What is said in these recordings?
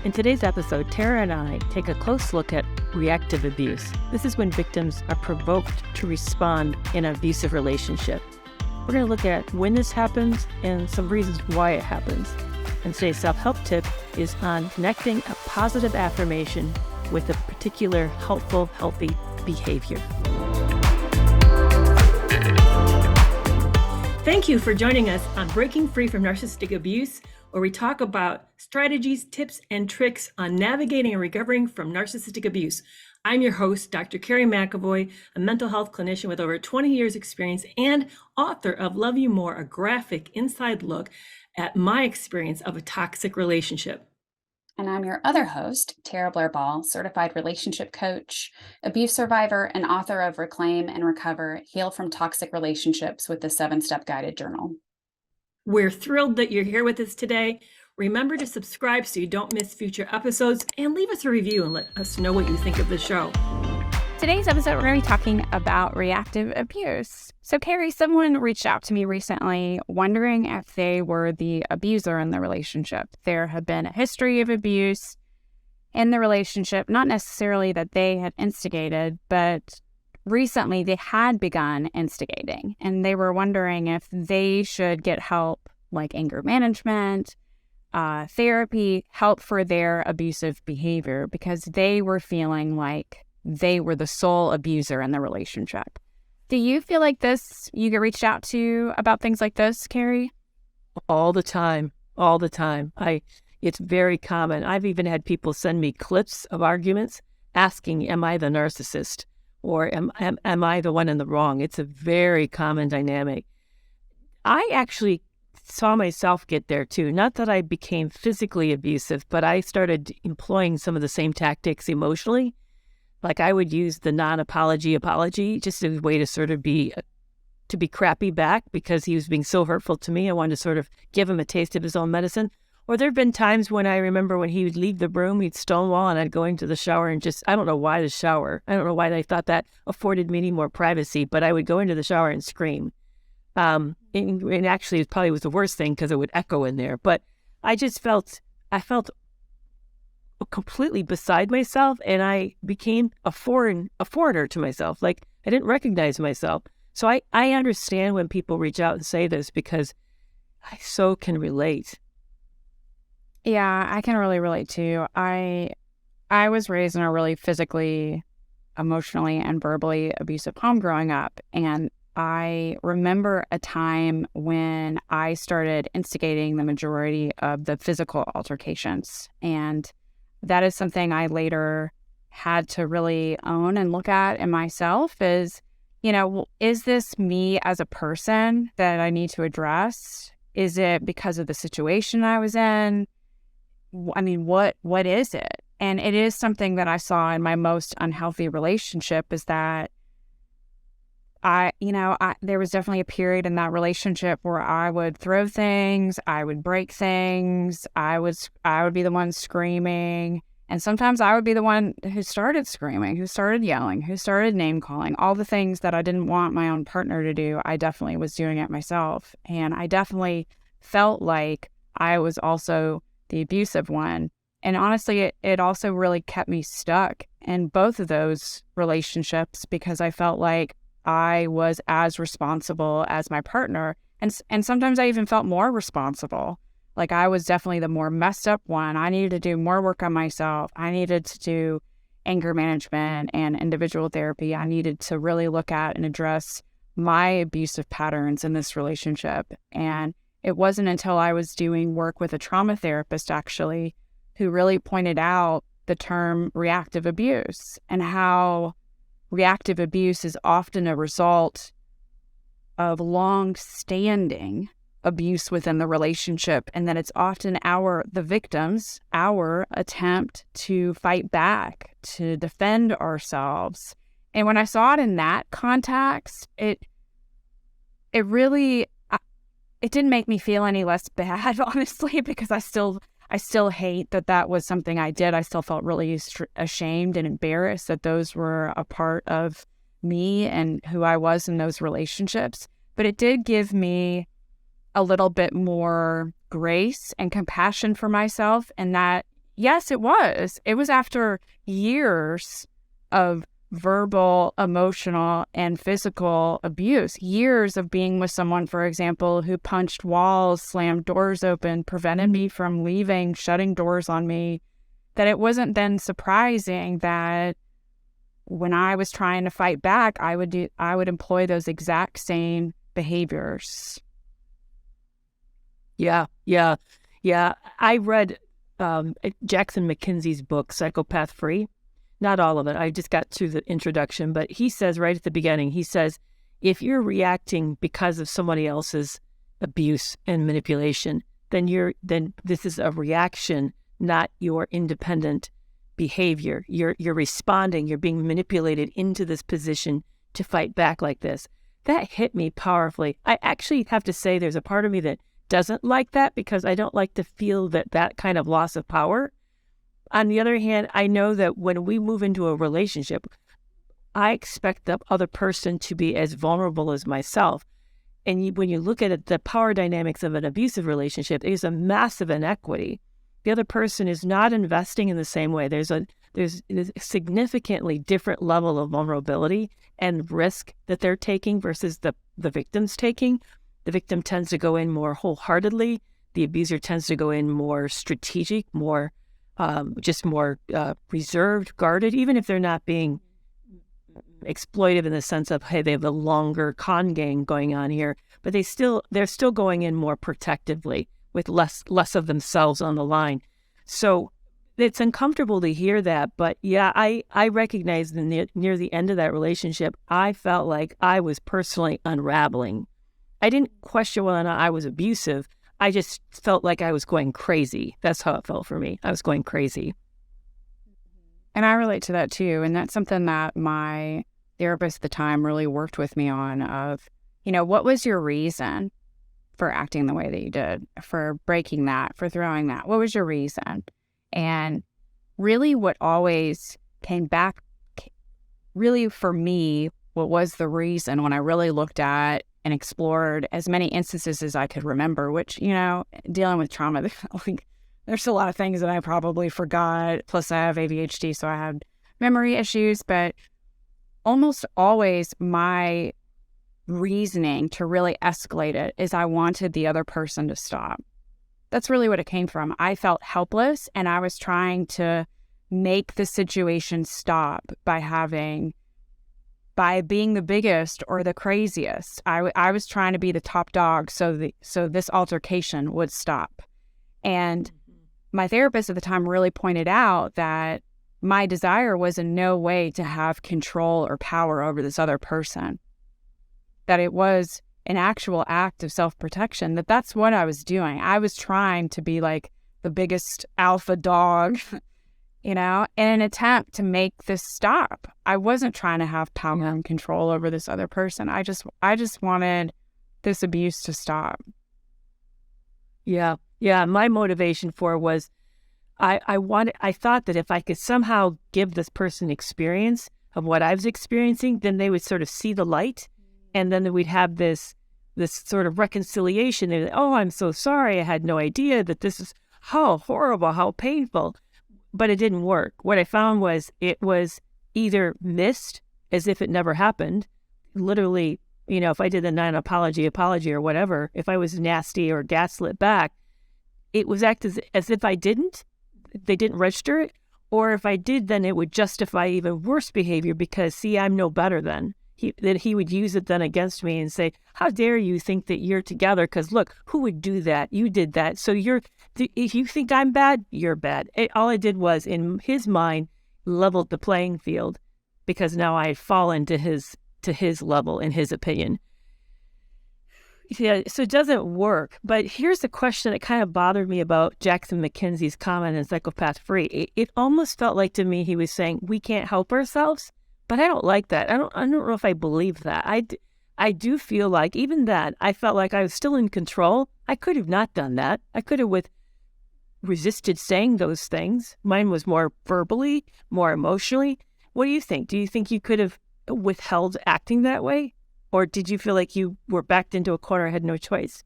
In today's episode, Tara and I take a close look at reactive abuse. This is when victims are provoked to respond in an abusive relationship. We're going to look at when this happens and some reasons why it happens. And today's self-help tip is on connecting a positive affirmation with a particular helpful, healthy behavior. Thank you for joining us on Breaking Free from Narcissistic Abuse, where we talk about strategies, tips, and tricks on navigating and recovering from narcissistic abuse. I'm your host, Dr. Kerry McAvoy, a mental health clinician with over 20 years experience and author of Love You More, a graphic inside look at my experience of a toxic relationship. And I'm your other host, Tara Blair-Ball, certified relationship coach, abuse survivor, and author of Reclaim and Recover, Heal from Toxic Relationships with the 7-Step Guided Journal. We're thrilled that you're here with us today. Remember to subscribe so you don't miss future episodes, and leave us a review and let us know what you think of the show. Today's episode, we're going to be talking about reactive abuse. So, Kerry, someone reached out to me recently wondering if they were the abuser in the relationship. There had been a history of abuse in the relationship, not necessarily that they had instigated, but recently they had begun instigating. And they were wondering if they should get help like anger management, therapy, help for their abusive behavior, because they were feeling like they were the sole abuser in the relationship. Do you feel like you get reached out to about things like this, Kerry? All the time. It's very common. I've even had people send me clips of arguments asking, am I the narcissist? Or am I the one in the wrong? It's a very common dynamic. I actually saw myself get there too. Not that I became physically abusive, but I started employing some of the same tactics emotionally. Like I would use the non-apology apology just as a way to sort of be crappy back because he was being so hurtful to me. I wanted to sort of give him a taste of his own medicine. Or there have been times when I remember when he would leave the room, he'd stonewall, and I'd go into the shower and I don't know why the shower. I don't know why I thought that afforded me any more privacy, but I would go into the shower and scream. And actually it probably was the worst thing because it would echo in there. But I felt completely beside myself, and I became a foreigner to myself. Like I didn't recognize myself. So I understand when people reach out and say this because I so can relate. Yeah, I can really relate too. I was raised in a really physically, emotionally, and verbally abusive home growing up. And I remember a time when I started instigating the majority of the physical altercations. And that is something I later had to really own and look at in myself is, is this me as a person that I need to address? Is it because of the situation I was in? I mean, what is it? And it is something that I saw in my most unhealthy relationship is that there was definitely a period in that relationship where I would throw things, I would break things, I would be the one screaming, and sometimes I would be the one who started screaming, who started yelling, who started name calling. All the things that I didn't want my own partner to do, I definitely was doing it myself, and I definitely felt like I was also the abusive one. And honestly, it also really kept me stuck in both of those relationships because I felt like I was as responsible as my partner. And sometimes I even felt more responsible. Like I was definitely the more messed up one. I needed to do more work on myself. I needed to do anger management and individual therapy. I needed to really look at and address my abusive patterns in this relationship. And it wasn't until I was doing work with a trauma therapist, actually, who really pointed out the term reactive abuse and how reactive abuse is often a result of long-standing abuse within the relationship, and that it's often the victims, our attempt to fight back, to defend ourselves. And when I saw it in that context, it really, it didn't make me feel any less bad, honestly, because I still hate that was something I did. I still felt really ashamed and embarrassed that those were a part of me and who I was in those relationships. But it did give me a little bit more grace and compassion for myself, and that, Yes, it was. It was after years of verbal, emotional, and physical abuse, years of being with someone, for example, who punched walls, slammed doors open, prevented me from leaving, shutting doors on me, that it wasn't then surprising that when I was trying to fight back, I would employ those exact same behaviors. Yeah. I read Jackson McKenzie's book, Psychopath Free. Not all of it. I just got to the introduction, but he says right at the beginning, he says, if you're reacting because of somebody else's abuse and manipulation, then this is a reaction, not your independent behavior. You're responding, you're being manipulated into this position to fight back like this. That hit me powerfully. I actually have to say there's a part of me that doesn't like that because I don't like to feel that kind of loss of power. On the other hand, I know that when we move into a relationship, I expect the other person to be as vulnerable as myself. And when you look at it, the power dynamics of an abusive relationship, there's a massive inequity. The other person is not investing in the same way. There's a significantly different level of vulnerability and risk that they're taking versus the victim's taking. The victim tends to go in more wholeheartedly. The abuser tends to go in more strategic, more reserved, guarded, even if they're not being exploitive in the sense of, hey, they have a longer con game going on here, but they're still going in more protectively with less of themselves on the line. So it's uncomfortable to hear that, but yeah, I recognize near the end of that relationship, I felt like I was personally unraveling. I didn't question whether or not I was abusive. I just felt like I was going crazy. That's how it felt for me. I was going crazy. And I relate to that too. And that's something that my therapist at the time really worked with me on of, what was your reason for acting the way that you did, for breaking that, for throwing that? What was your reason? And really what always came back, really for me, what was the reason when I really looked at and explored as many instances as I could remember, which, dealing with trauma, there's a lot of things that I probably forgot. Plus I have ADHD, so I had memory issues, but almost always my reasoning to really escalate it is I wanted the other person to stop. That's really what it came from. I felt helpless and I was trying to make the situation stop by being the biggest or the craziest. I was trying to be the top dog so this altercation would stop. And my therapist at the time really pointed out that my desire was in no way to have control or power over this other person, that it was an actual act of self-protection, that's what I was doing. I was trying to be like the biggest alpha dog, in an attempt to make this stop. I wasn't trying to have power and control over this other person. I just wanted this abuse to stop. Yeah. My motivation for it was I thought that if I could somehow give this person experience of what I was experiencing, then they would sort of see the light, and then we'd have this sort of reconciliation. They're like, oh, I'm so sorry. I had no idea that this is how horrible, how painful. But it didn't work. What I found was it was either missed as if it never happened. Literally, if I did a non-apology or whatever, if I was nasty or gaslit back, it was acted as if they didn't register it. Or if I did, then it would justify even worse behavior because, see, I'm no better than. He would use it then against me and say, how dare you think that you're together? Because look, who would do that? You did that. So if you think I'm bad, you're bad. All I did was, in his mind, leveled the playing field because now I had fallen to his level, in his opinion. Yeah, so it doesn't work. But here's the question that kind of bothered me about Jackson McKenzie's comment in Psychopath Free. It almost felt like to me he was saying we can't help ourselves. But I don't like that. I don't know if I believe that. I do feel like even that, I felt like I was still in control. I could have not done that. I could have resisted saying those things. Mine was more verbally, more emotionally. What do you think? Do you think you could have withheld acting that way? Or did you feel like you were backed into a corner and had no choice?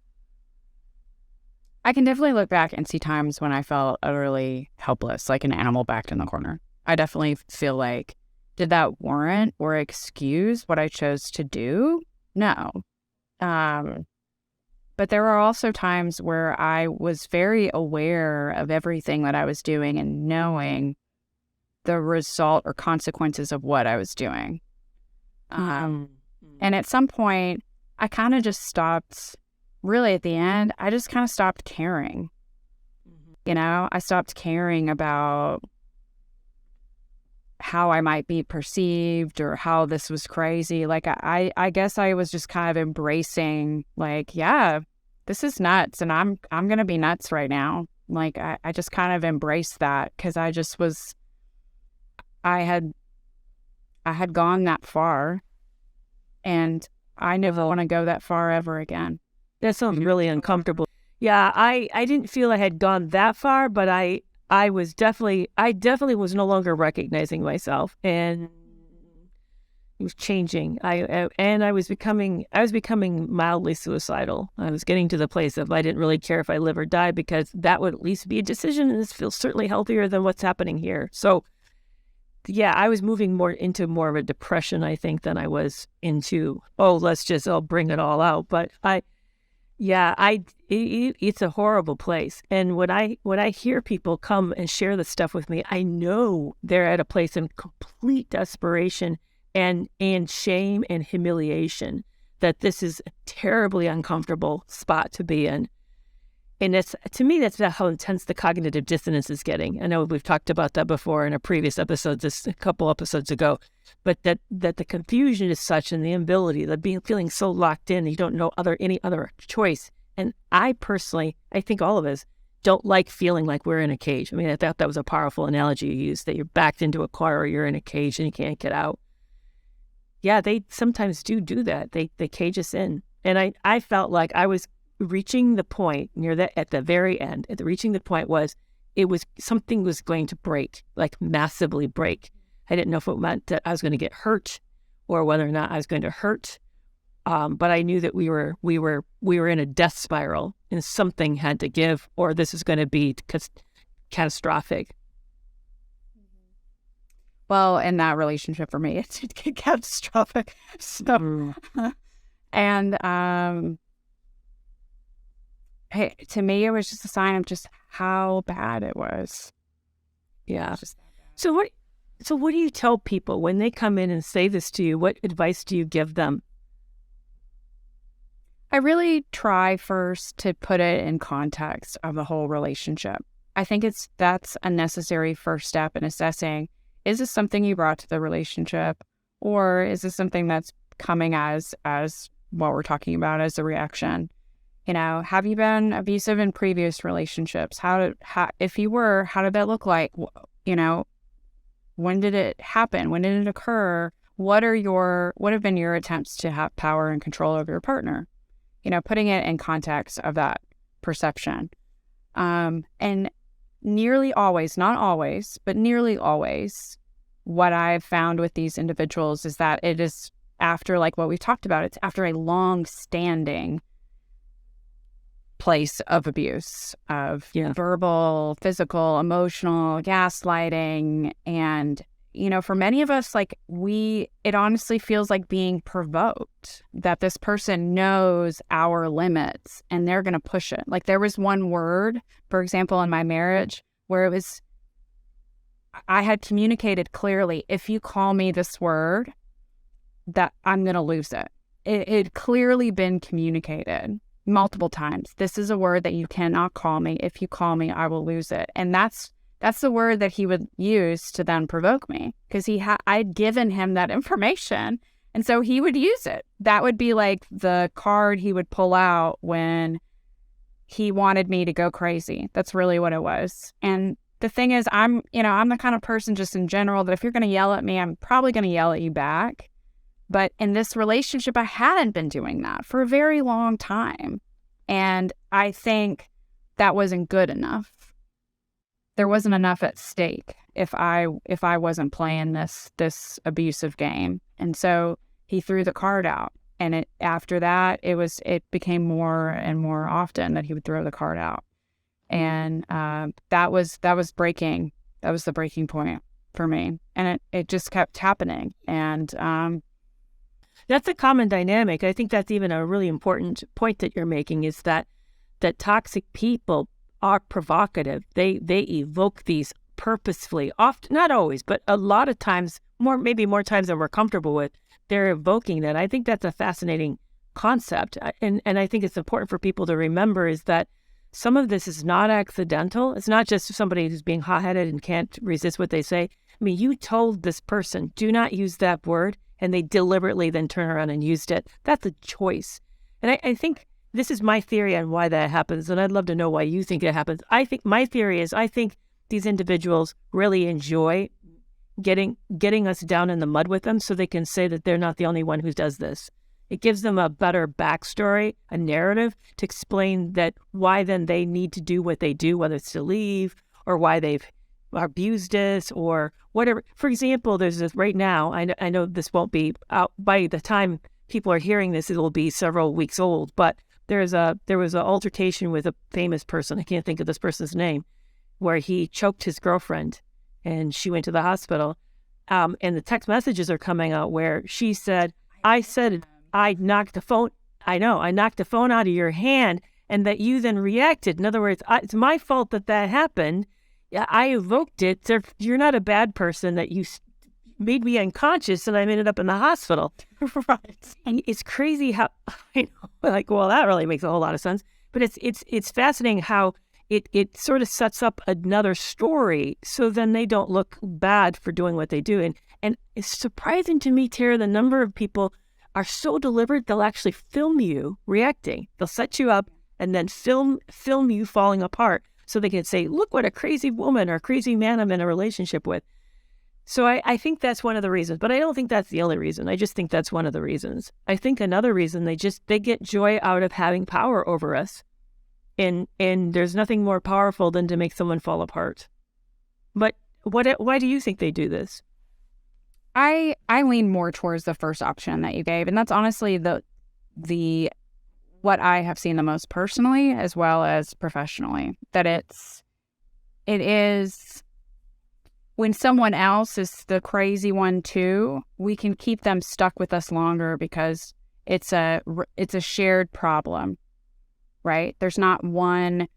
I can definitely look back and see times when I felt utterly helpless, like an animal backed in the corner. I definitely feel like, did that warrant or excuse what I chose to do? No. But there were also times where I was very aware of everything that I was doing and knowing the result or consequences of what I was doing. And at some point, I kind of just stopped, really at the end, I just kind of stopped caring. You know, I stopped caring about how I might be perceived or how this was crazy. Like, I guess I was just kind of embracing, like, yeah, this is nuts, and I'm going to be nuts right now. Like, I just kind of embraced that because I just was, I had gone that far, and I never want to go that far ever again. That sounds really uncomfortable. Yeah, I didn't feel I had gone that far, but I definitely was no longer recognizing myself, and it was changing. I was becoming mildly suicidal. I was getting to the place of I didn't really care if I live or die, because that would at least be a decision, and this feels certainly healthier than what's happening here. So yeah, I was moving more into more of a depression, I think, than I was into, let's just bring it all out. But it's a horrible place. And when I hear people come and share the stuff with me, I know they're at a place in complete desperation and shame and humiliation, that this is a terribly uncomfortable spot to be in. And to me, that's how intense the cognitive dissonance is getting. I know we've talked about that before in a previous episode, just a couple episodes ago, but that the confusion is such, and the inability, feeling so locked in, you don't know any other choice. And I personally, I think all of us don't like feeling like we're in a cage. I mean, I thought that was a powerful analogy you used, that you're backed into a car or you're in a cage and you can't get out. Yeah, they sometimes do that. They cage us in. And I felt like I was reaching the point at the very end, reaching the point something was going to break, like massively break. I didn't know if it meant that I was going to get hurt or whether or not I was going to hurt. But I knew that we were in a death spiral, and something had to give, or this is going to be catastrophic. Well, in that relationship for me, it's catastrophic. So, and hey, to me, it was just a sign of just how bad it was. Yeah. So what do you tell people when they come in and say this to you? What advice do you give them? I really try first to put it in context of the whole relationship. I think that's a necessary first step in assessing, is this something you brought to the relationship, or is this something that's coming as what we're talking about as a reaction? You know, have you been abusive in previous relationships? If you were, how did that look like? You know, when did it happen? When did it occur? What have been your attempts to have power and control over your partner? You know, putting it in context of that perception. And nearly always, not always, but nearly always, what I've found with these individuals is that it is after, like what we've talked about, it's after a long-standing place of abuse, of verbal, physical, emotional, gaslighting. And, you know, for many of us, like it honestly feels like being provoked, that this person knows our limits and they're going to push it. Like, there was one word, for example, in my marriage where I had communicated clearly, if you call me this word, that I'm going to lose it. It had clearly been communicated multiple times. This is a word that you cannot call me. If you call me, I will lose it. And that's the word that he would use to then provoke me, because I'd given him that information, and so he would use it. That would be like the card he would pull out when he wanted me to go crazy. That's really what it was. And the thing is, I'm the kind of person just in general that if you're going to yell at me, I'm probably going to yell at you back. But in this relationship, I hadn't been doing that for a very long time. And I think that wasn't good enough. There wasn't enough at stake if I wasn't playing this abusive game. And so he threw the card out. And after that, it became more and more often that he would throw the card out. And that was breaking. That was the breaking point for me. And it just kept happening. And that's a common dynamic. I think that's even a really important point that you're making, is that toxic people are provocative. They evoke these purposefully, often, not always, but a lot of times, maybe more times than we're comfortable with, they're evoking that. I think that's a fascinating concept. And I think it's important for people to remember is that some of this is not accidental. It's not just somebody who's being hot-headed and can't resist what they say. I mean, you told this person, do not use that word, and they deliberately then turn around and used it. That's a choice. And I think this is my theory on why that happens, and I'd love to know why you think it happens. My theory is I think these individuals really enjoy getting us down in the mud with them so they can say that they're not the only one who does this. It gives them a better backstory, a narrative to explain that why then they need to do what they do, whether it's to leave or why they've abused us or whatever. For example, there's this right now, I know this won't be out by the time people are hearing this, it will be several weeks old, but there was an altercation with a famous person, I can't think of this person's name, where he choked his girlfriend and she went to the hospital. And the text messages are coming out where she said, I knocked the phone out of your hand, and that you then reacted. In other words, it's my fault that happened. I evoked it. You're not a bad person, that you made me unconscious and I ended up in the hospital. Right. And it's crazy how, well, that really makes a whole lot of sense. But it's fascinating how it sort of sets up another story, so then they don't look bad for doing what they do. And it's surprising to me, Tara, the number of people are so deliberate, they'll actually film you reacting. They'll set you up and then film you falling apart so they can say, look what a crazy woman or crazy man I'm in a relationship with. So I think that's one of the reasons, but I don't think that's the only reason. I just think that's one of the reasons. I think another reason, they get joy out of having power over us. And there's nothing more powerful than to make someone fall apart. But why do you think they do this? I lean more towards the first option that you gave, and that's honestly the what I have seen the most personally as well as professionally. That it is when someone else is the crazy one too, we can keep them stuck with us longer because it's a shared problem, right? There's not one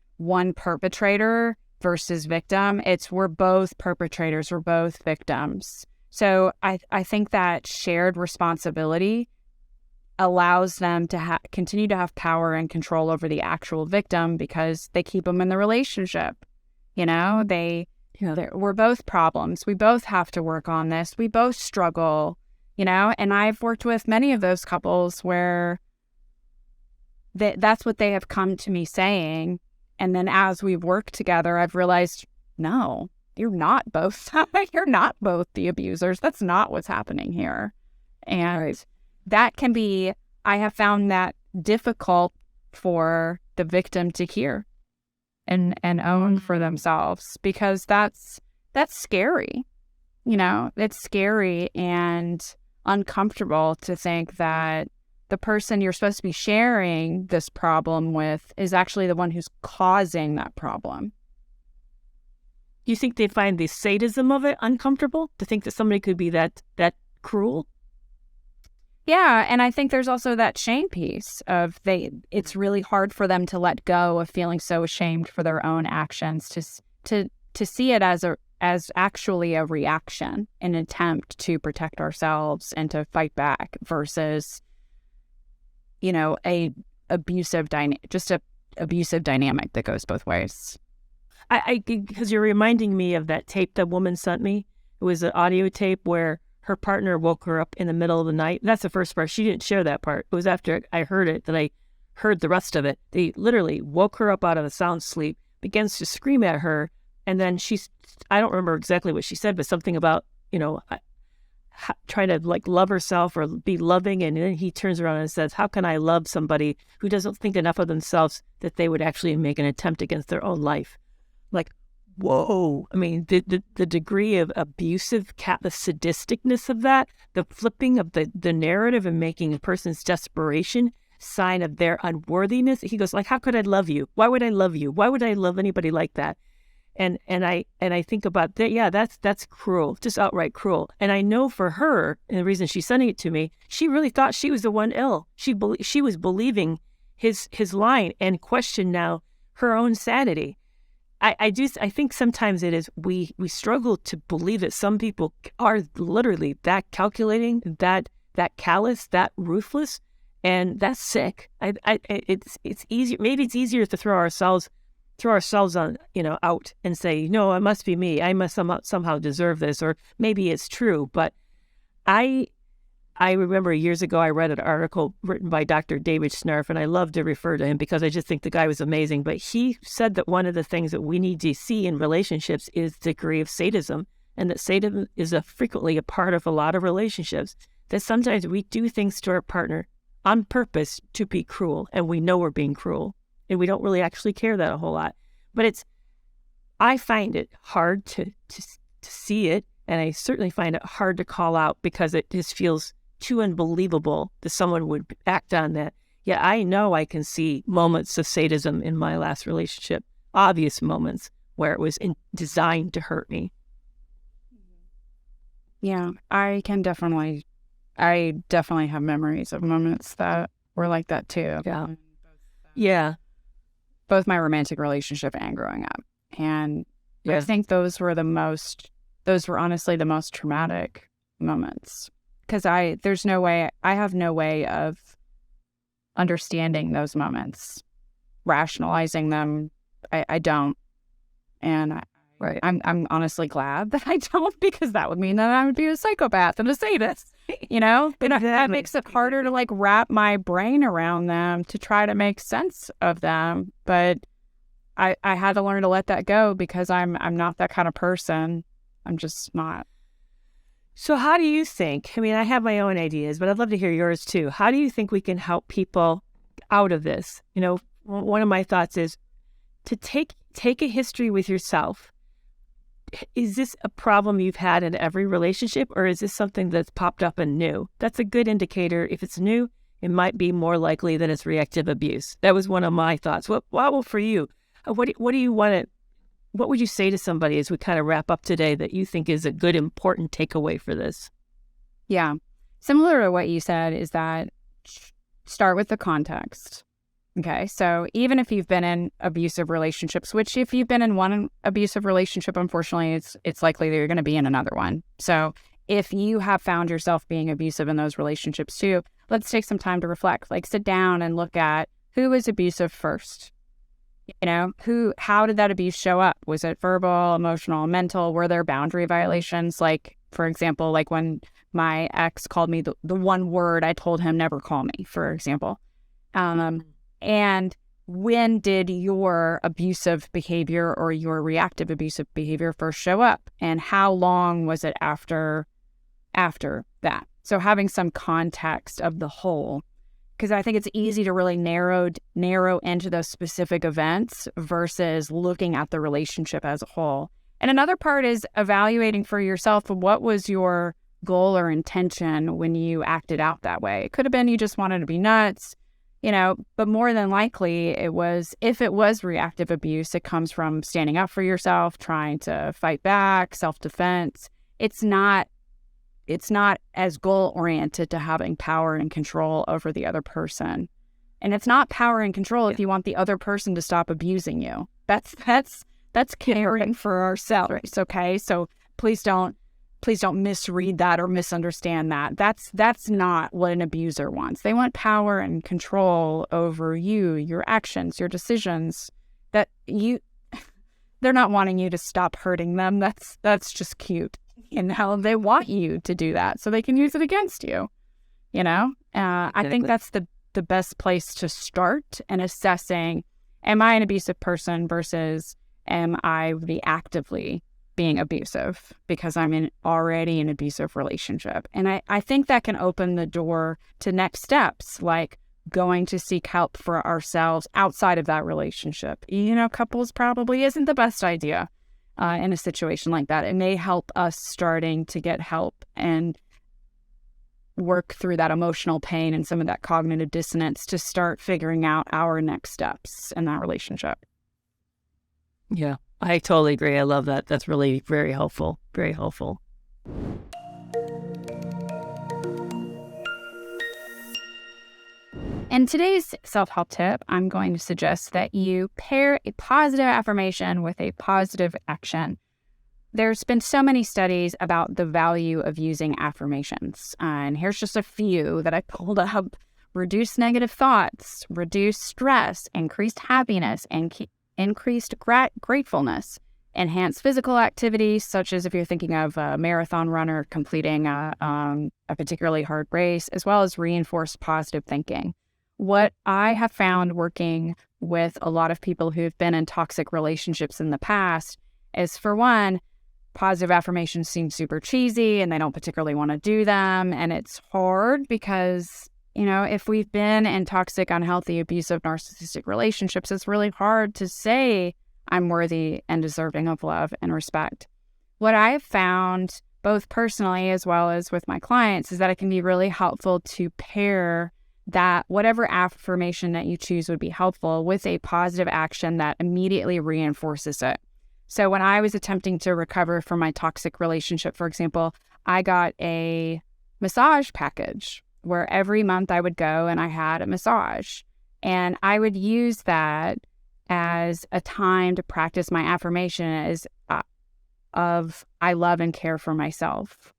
perpetrator versus victim. We're both perpetrators, we're both victims. So I think that shared responsibility allows them to continue to have power and control over the actual victim because they keep them in the relationship. We're both problems. We both have to work on this. We both struggle, and I've worked with many of those couples where that's what they have come to me saying. And then as we've worked together, I've realized, no, you're not both. You're not both the abusers. That's not what's happening here. And that can be, I have found that difficult for the victim to hear and own for themselves, because that's scary. It's scary and uncomfortable to think that the person you're supposed to be sharing this problem with is actually the one who's causing that problem. You think they find the sadism of it uncomfortable, to think that somebody could be that cruel? Yeah, and I think there's also that shame piece of it's really hard for them to let go of feeling so ashamed for their own actions, to see it as actually a reaction, an attempt to protect ourselves and to fight back versus a abusive dynamic that goes both ways. Because you're reminding me of that tape that woman sent me. It was an audio tape where her partner woke her up in the middle of the night. That's the first part. She didn't share that part. It was after I heard it that I heard the rest of it. They literally woke her up out of a sound sleep, begins to scream at her, and then I don't remember exactly what she said, but something about, trying to love herself or be loving. And then he turns around and says, how can I love somebody who doesn't think enough of themselves that they would actually make an attempt against their own life? Whoa. I mean, the degree of abusive, the sadisticness of that, the flipping of the narrative and making a person's desperation sign of their unworthiness. He goes like, how could I love you? Why would I love you? Why would I love anybody like that? And I think about that. Yeah, that's cruel, just outright cruel. And I know for her, and the reason she's sending it to me, she really thought she was the one ill. She was believing his line and questioned now her own sanity. I think sometimes it is we struggle to believe that some people are literally that calculating, that callous, that ruthless, and that's sick. It's easier. Maybe it's easier to throw ourselves on, out and say, no, it must be me. I must somehow deserve this, or maybe it's true. But I remember years ago, I read an article written by Dr. David Schnarf, and I love to refer to him because I just think the guy was amazing. But he said that one of the things that we need to see in relationships is the degree of sadism, and that sadism is frequently a part of a lot of relationships, that sometimes we do things to our partner on purpose to be cruel, and we know we're being cruel, and we don't really actually care that a whole lot. But I find it hard to see it, and I certainly find it hard to call out because it just feels too unbelievable that someone would act on that. Yeah, I know I can see moments of sadism in my last relationship, obvious moments where it was designed to hurt me. Yeah, I definitely have memories of moments that were like that too. Yeah. Yeah. Both my romantic relationship and growing up. And Yeah. I think those were honestly the most traumatic moments. Because I have no way of understanding those moments, rationalizing them. I don't. And Right. I'm honestly glad that I don't, because that would mean that I would be a psychopath and a sadist, But that makes it harder to like wrap my brain around them, to try to make sense of them. But I had to learn to let that go because I'm not that kind of person. I'm just not. So how do you think, I have my own ideas, but I'd love to hear yours too. How do you think we can help people out of this? One of my thoughts is to take a history with yourself. Is this a problem you've had in every relationship, or is this something that's popped up and new? That's a good indicator. If it's new, it might be more likely that it's reactive abuse. That was one of my thoughts. Well, for you, what do you want to? What would you say to somebody as we kind of wrap up today that you think is a good, important takeaway for this? Yeah. Similar to what you said is that start with the context. Okay. So even if you've been in abusive relationships, which if you've been in one abusive relationship, unfortunately, it's likely that you're going to be in another one. So if you have found yourself being abusive in those relationships too, let's take some time to reflect, like sit down and look at who was abusive first. How did that abuse show up? Was it verbal, emotional, mental? Were there boundary violations? Like, for example, like when my ex called me the one word I told him never call me, for example. And when did your abusive behavior or your reactive abusive behavior first show up? And how long was it after that? So having some context of the whole, because I think it's easy to really narrow into those specific events versus looking at the relationship as a whole. And another part is evaluating for yourself, what was your goal or intention when you acted out that way? It could have been you just wanted to be nuts, but more than likely if it was reactive abuse, it comes from standing up for yourself, trying to fight back, self-defense. It's not as goal-oriented to having power and control over the other person. And it's not power and control if you want the other person to stop abusing you. That's caring for ourselves, okay? So please don't misread that or misunderstand that. That's not what an abuser wants. They want power and control over you, your actions, your decisions. They're not wanting you to stop hurting them. That's just cute. They want you to do that so they can use it against you. I think that's the best place to start in assessing, am I an abusive person versus am I reactively being abusive because I'm already in an abusive relationship? And I think that can open the door to next steps, like going to seek help for ourselves outside of that relationship. Couples probably isn't the best idea. In a situation like that, it may help us starting to get help and work through that emotional pain and some of that cognitive dissonance to start figuring out our next steps in that relationship. Yeah, I totally agree. I love that. That's really very helpful. Very helpful. In today's self-help tip, I'm going to suggest that you pair a positive affirmation with a positive action. There's been so many studies about the value of using affirmations. And here's just a few that I pulled up. Reduce negative thoughts, reduce stress, increased happiness, and increased gratefulness. Enhance physical activities, such as if you're thinking of a marathon runner completing a particularly hard race, as well as reinforce positive thinking. What I have found working with a lot of people who've been in toxic relationships in the past is, for one, positive affirmations seem super cheesy and they don't particularly want to do them. And it's hard because, if we've been in toxic, unhealthy, abusive, narcissistic relationships, it's really hard to say I'm worthy and deserving of love and respect. What I've found, both personally as well as with my clients, is that it can be really helpful to pair that whatever affirmation that you choose would be helpful with a positive action that immediately reinforces it. So when I was attempting to recover from my toxic relationship, for example, I got a massage package where every month I would go and I had a massage. And I would use that as a time to practice my affirmation of I love and care for myself.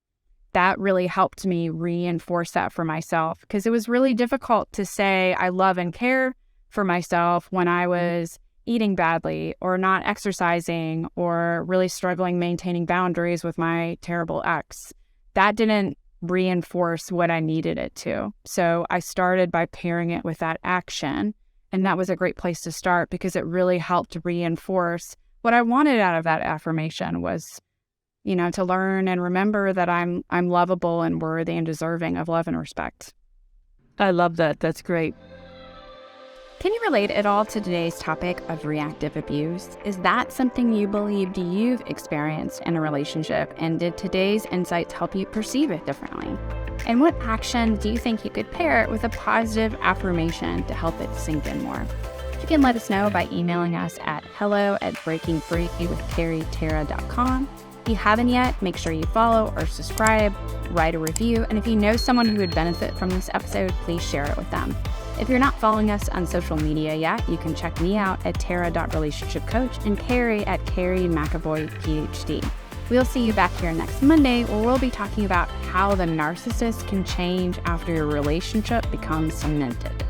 That really helped me reinforce that for myself, because it was really difficult to say I love and care for myself when I was eating badly or not exercising or really struggling maintaining boundaries with my terrible ex. That didn't reinforce what I needed it to. So I started by pairing it with that action. And that was a great place to start because it really helped reinforce what I wanted out of that affirmation was, to learn and remember that I'm lovable and worthy and deserving of love and respect. I love that. That's great. Can you relate at all to today's topic of reactive abuse? Is that something you believed you've experienced in a relationship? And did today's insights help you perceive it differently? And what action do you think you could pair it with a positive affirmation to help it sink in more? You can let us know by emailing us at hello@breakingfreewithkerrytara.com. If you haven't yet, make sure you follow or subscribe, write a review, and if you know someone who would benefit from this episode, please share it with them. If you're not following us on social media yet, you can check me out at tara.relationshipcoach and Kerry at Kerry McAvoy, PhD. We'll see you back here next Monday, where we'll be talking about how the narcissist can change after your relationship becomes cemented.